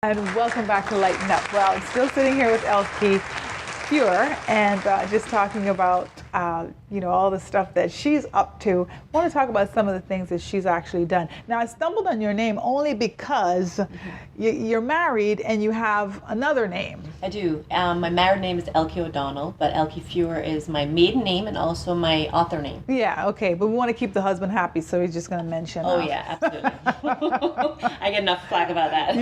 And welcome back to Lighten Up. Well, I'm still sitting here with Elke Feuer and just talking about, all the stuff that she's up to. I want to talk about some of the things that she's actually done. Now, I stumbled on your name only because you're married and you have another name. I do. My married name is Elke O'Donnell, but Elke Feuer is my maiden name and also my author name. Yeah, okay, but we want to keep the husband happy, so he's just going to mention. Oh, yeah, absolutely. I get enough flack about that.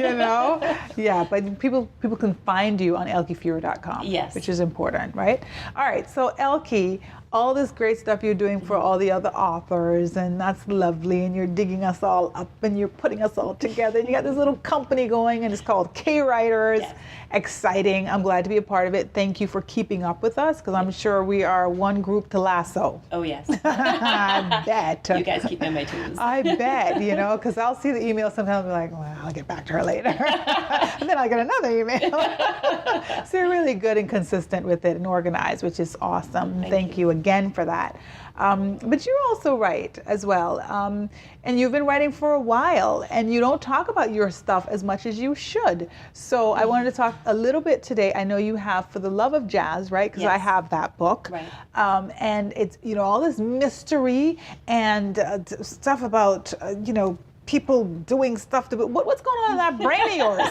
Yeah, but people can find you on elkefeuer.com. Yes. Which is important, right? All right, so Elke, all this great stuff you're doing for all the other authors, and that's lovely, and you're digging us all up, and you're putting us all together, and you got this little company going, and it's called K-Writers. Yes. Exciting. I'm glad to be a part of it. Thank you for keeping up with us, because I'm sure we are one group to lasso. Oh, yes. I bet. You guys keep me on my toes. I bet, because I'll see the email sometimes and be like, well, I'll get back to her later. And then I'll get another email. So you're really good and consistent with it and organized, which is awesome. Thank you again for that. But you also write as well. And you've been writing for a while, and you don't talk about your stuff as much as you should. So I wanted to talk a little bit today. I know you have For the Love of Jazz, right? Because I have that book. Right. And it's, all this mystery and stuff about, people doing stuff to, what's going on in that brain of yours?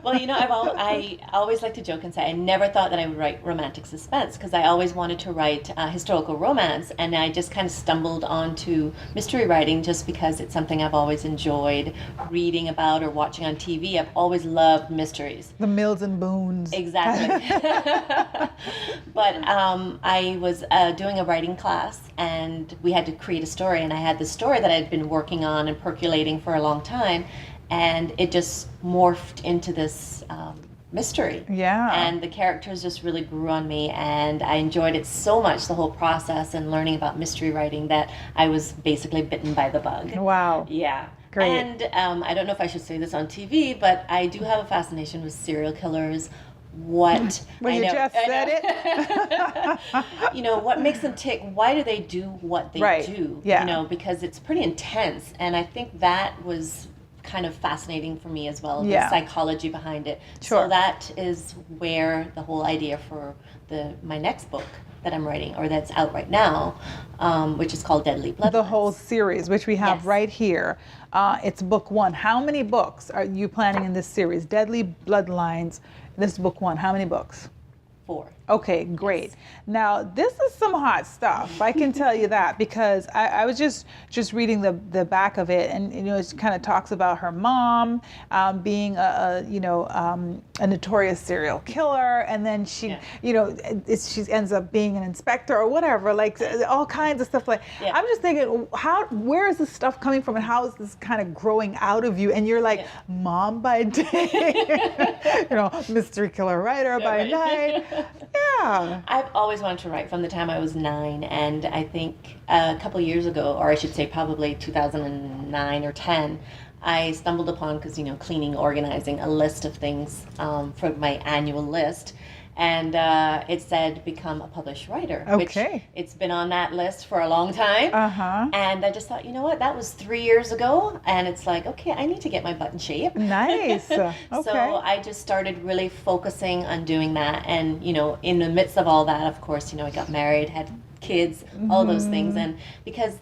Well, I always like to joke and say I never thought that I would write romantic suspense, because I always wanted to write historical romance, and I just kind of stumbled onto mystery writing just because it's something I've always enjoyed reading about or watching on TV. I've always loved mysteries. The Mills and Boons. Exactly. But I was doing a writing class, and we had to create a story, and I had the story that I'd been working on and percolating for a long time, and it just morphed into this mystery. Yeah. And the characters just really grew on me, and I enjoyed it so much, the whole process and learning about mystery writing, that I was basically bitten by the bug. Wow. Yeah. Great. And I don't know if I should say this on TV, but I do have a fascination with serial killers. What well, I you know, just said it. What makes them tick? Why do they do what they do? Yeah. Because it's pretty intense, and I think that was kind of fascinating for me as well. Yeah. The psychology behind it. Sure. So that is where the whole idea for my next book that I'm writing, or that's out right now, which is called Deadly Bloodlines. The whole series, which we have right here. It's book one. How many books are you planning in this series? Deadly Bloodlines. This is book one. How many books? 4. Okay, great. Yes. Now, this is some hot stuff. I can tell you that, because I was just reading the back of it, and it kind of talks about her mom being a notorious serial killer, and then she ends up being an inspector or whatever, like all kinds of stuff. I'm just thinking, where is this stuff coming from, and how is this kind of growing out of you? And you're like, mom by day, mystery killer writer by night. Yeah. I've always wanted to write from the time I was 9, and I think a couple years ago, or I should say probably 2009 or 10, I stumbled upon, because cleaning, organizing, a list of things for my annual list, and it said become a published writer. Okay. Which it's been on that list for a long time. Uh-huh. And I just thought, that was 3 years ago, and it's like, okay, I need to get my butt in shape. Nice. Okay. So I just started really focusing on doing that, and in the midst of all that, of course, I got married, had kids, all those things, and because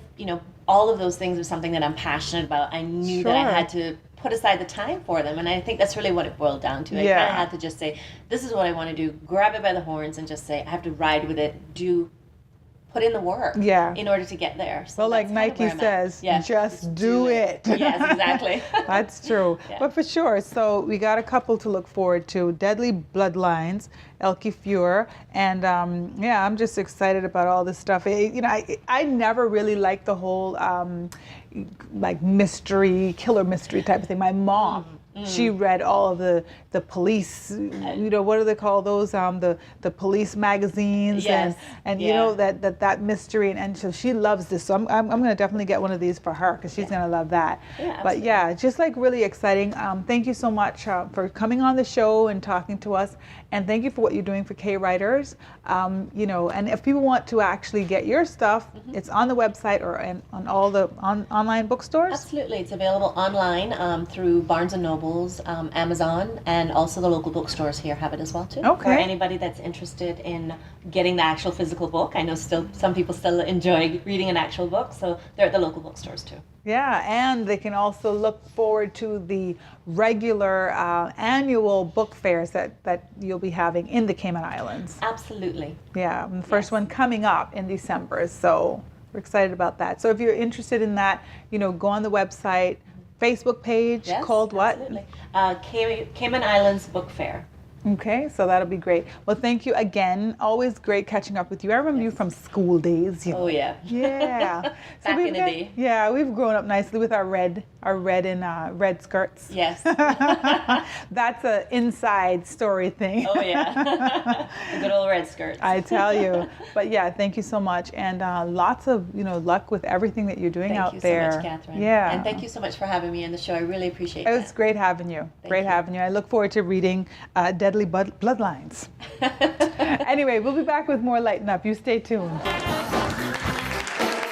all of those things are something that I'm passionate about, I knew that I had to put aside the time for them, and I think that's really what it boiled down to. I kind of had to just say, this is what I want to do, grab it by the horns, and just say, I have to ride with it, put in the work in order to get there. So well, like Nike says, just do it. Yes, exactly. That's true. Yeah. But for sure, so we got a couple to look forward to. Deadly Bloodlines, Elke Feuer, and I'm just excited about all this stuff. I never really liked the whole killer mystery type of thing. My mom, she read all of the police, what do they call those? The police magazines, and that mystery, and so she loves this. So I'm going to definitely get one of these for her, because she's going to love that. Yeah, but just really exciting. Thank you so much for coming on the show and talking to us, and thank you for what you're doing for K-Writers. And if people want to actually get your stuff, it's on the website or on all the online bookstores. Absolutely, it's available online through Barnes & Noble. Nobles, Amazon, and also the local bookstores here have it as well too. Okay. For anybody that's interested in getting the actual physical book. I know still some people still enjoy reading an actual book, so they're at the local bookstores too. Yeah, and they can also look forward to the regular annual book fairs that you'll be having in the Cayman Islands. Absolutely. Yeah, and the first one coming up in December, so we're excited about that. So if you're interested in that, go on the website, Facebook page called what? Absolutely. Cayman Islands Book Fair. Okay, so that'll be great. Well, thank you again. Always great catching up with you. I remember you from school days. Oh yeah. Yeah. Back in the day. Yeah, we've grown up nicely with our red and red skirts. Yes. That's an inside story thing. Oh yeah. The good old red skirts. I tell you. But yeah, thank you so much, and lots of luck with everything that you're doing out there. Thank you so much, Catherine. Yeah. And thank you so much for having me on the show. I really appreciate it. It was great having you. Great having you. I look forward to reading Deadly Bloodlines. Anyway, we'll be back with more Lighten Up. You stay tuned.